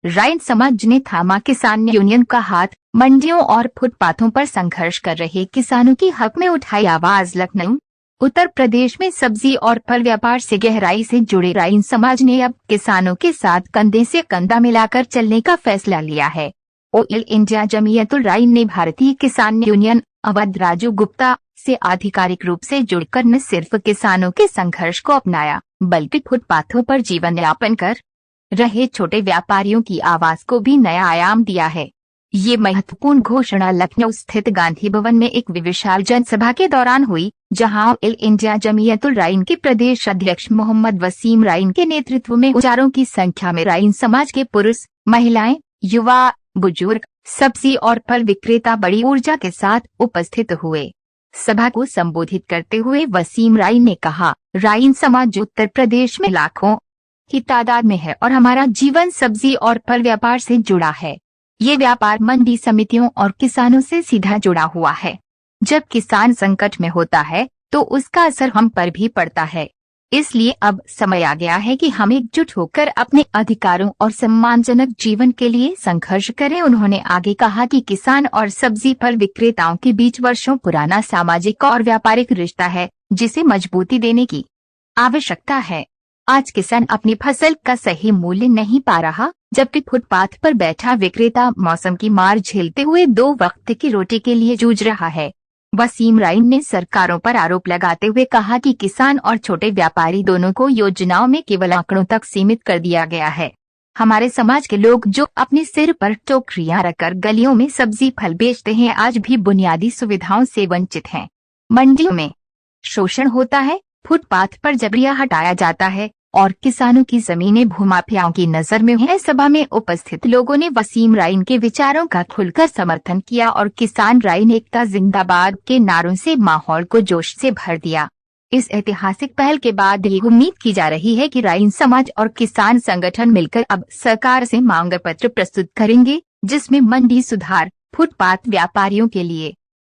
राइन समाज ने थामा किसान यूनियन का हाथ। मंडियों और फुटपाथों पर संघर्ष कर रहे किसानों की हक में उठाई आवाज। लखनऊ उत्तर प्रदेश में सब्जी और फल व्यापार से गहराई से जुड़े राइन समाज ने अब किसानों के साथ कंधे से कंधा मिलाकर चलने का फैसला लिया है। ऑल इंडिया जमीयतुल राइन ने भारतीय किसान यूनियन अवध राजू गुप्ता से आधिकारिक रूप से जुड़कर न सिर्फ किसानों के संघर्ष को अपनाया, बल्कि फुटपाथों पर जीवन यापन कर रहे छोटे व्यापारियों की आवाज को भी नया आयाम दिया है। ये महत्वपूर्ण घोषणा लखनऊ स्थित गांधी भवन में एक विशाल जनसभा के दौरान हुई, जहां ऑल इंडिया जमीयतुल राइन के प्रदेश अध्यक्ष मोहम्मद वसीम राइन के नेतृत्व में हजारों की संख्या में राइन समाज के पुरुष, महिलाएं, युवा, बुजुर्ग, सब्जी और फल विक्रेता बड़ी ऊर्जा के साथ उपस्थित हुए। सभा को संबोधित करते हुए वसीम राइन ने कहा, राइन समाज उत्तर प्रदेश में लाखों की तादाद में है और हमारा जीवन सब्जी और फल व्यापार से जुड़ा है। ये व्यापार मंडी समितियों और किसानों से सीधा जुड़ा हुआ है। जब किसान संकट में होता है तो उसका असर हम पर भी पड़ता है। इसलिए अब समय आ गया है कि हम एकजुट होकर अपने अधिकारों और सम्मानजनक जीवन के लिए संघर्ष करें। उन्होंने आगे कहा कि किसान और सब्जी फल विक्रेताओं के बीच वर्षों पुराना सामाजिक और व्यापारिक रिश्ता है, जिसे मजबूती देने की आवश्यकता है। आज किसान अपनी फसल का सही मूल्य नहीं पा रहा, जबकि फुटपाथ पर बैठा विक्रेता मौसम की मार झेलते हुए 2 वक्त की रोटी के लिए जूझ रहा है। वसीम राइन ने सरकारों पर आरोप लगाते हुए कहा कि किसान और छोटे व्यापारी दोनों को योजनाओं में केवल आंकड़ों तक सीमित कर दिया गया है। हमारे समाज के लोग जो अपने सिर पर टोकरियां रखकर गलियों में सब्जी फल बेचते हैं, आज भी बुनियादी सुविधाओं से वंचित हैं। मंडियों में शोषण होता है, फुटपाथ पर जबरिया हटाया जाता है और किसानों की जमीनें भूमाफियाओं की नजर में है। सभा में उपस्थित लोगों ने वसीम राइन के विचारों का खुलकर समर्थन किया और किसान राइन एकता जिंदाबाद के नारों से माहौल को जोश से भर दिया। इस ऐतिहासिक पहल के बाद ये उम्मीद की जा रही है कि राइन समाज और किसान संगठन मिलकर अब सरकार से मांग पत्र प्रस्तुत करेंगे, जिसमें मंडी सुधार, फुटपाथ व्यापारियों के लिए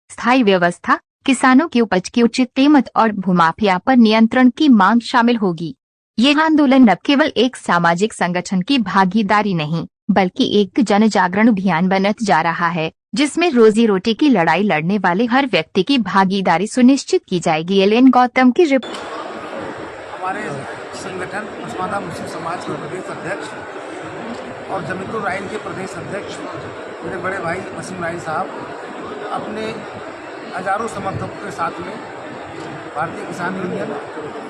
स्थायी व्यवस्था, किसानों की उपज की उचित कीमत और भूमाफिया पर नियंत्रण की मांग शामिल होगी। ये आंदोलन न केवल एक सामाजिक संगठन की भागीदारी नहीं, बल्कि एक जन जागरण अभियान बनत जा रहा है, जिसमें रोजी रोटी की लड़ाई लड़ने वाले हर व्यक्ति की भागीदारी सुनिश्चित की जाएगी। एलएन गौतम की रिपोर्ट। हमारे संगठन उस्मानाबाद मुस्लिम समाज के प्रदेश अध्यक्ष और जमीयतुल राइन के प्रदेश अध्यक्ष मेरे बड़े भाई वसीम राइन साहब अपने हजारों समर्थकों के साथ में भारतीय किसान यूनियन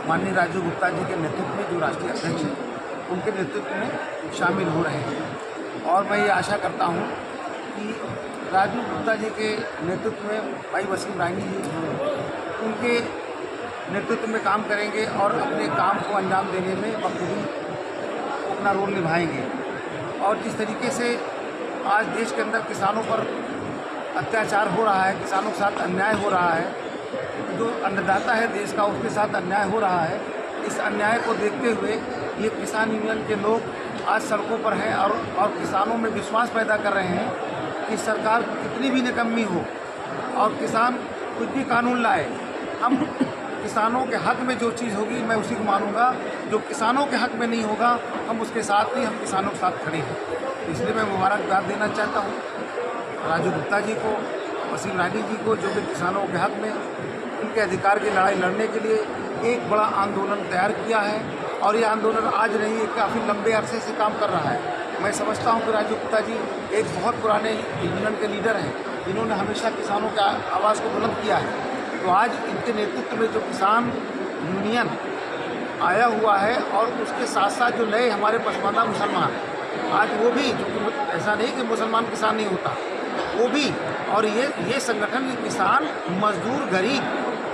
माननीय राजू गुप्ता जी के नेतृत्व में, जो राष्ट्रीय अध्यक्ष हैं, उनके नेतृत्व में शामिल हो रहे हैं। और मैं ये आशा करता हूँ कि राजू गुप्ता जी के नेतृत्व में भाई वसीम राइन जी उनके नेतृत्व में काम करेंगे और अपने काम को अंजाम देने में बखूबी अपना रोल निभाएंगे। और जिस तरीके से आज देश के अंदर किसानों पर अत्याचार हो रहा है, किसानों के साथ अन्याय हो रहा है, जो अन्नदाता है देश का उसके साथ अन्याय हो रहा है, इस अन्याय को देखते हुए ये किसान यूनियन के लोग आज सड़कों पर हैं और किसानों में विश्वास पैदा कर रहे हैं कि सरकार कितनी भी निकम्मी हो और किसान कुछ भी कानून लाए, हम किसानों के हक में जो चीज़ होगी मैं उसी को मानूंगा। जो किसानों के हक में नहीं होगा हम उसके साथ नहीं, हम किसानों के साथ खड़े हैं। इसलिए मैं मुबारकबाद देना चाहता हूँ राजू गुप्ता जी को, वसीम रानी जी को, जो भी किसानों के हक में उनके अधिकार की लड़ाई लड़ने के लिए एक बड़ा आंदोलन तैयार किया है। और ये आंदोलन आज नहीं, काफ़ी लंबे अरसे से काम कर रहा है। मैं समझता हूँ कि राजू गुप्ता जी एक बहुत पुराने यूनियन के लीडर हैं, जिन्होंने हमेशा किसानों की आवाज़ को बुलंद किया है। तो आज इनके नेतृत्व में जो किसान यूनियन आया हुआ है और उसके साथ साथ जो नए हमारे पसमानदा मुसलमान, आज वो भी, जो ऐसा नहीं कि मुसलमान किसान नहीं होता, वो भी, और ये संगठन किसान, मजदूर, गरीब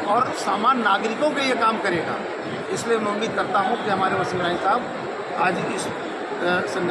और सामान्य नागरिकों के लिए काम करेगा। इसलिए मैं उम्मीद करता हूँ कि हमारे वसीम राइन साहब आज इस संगठन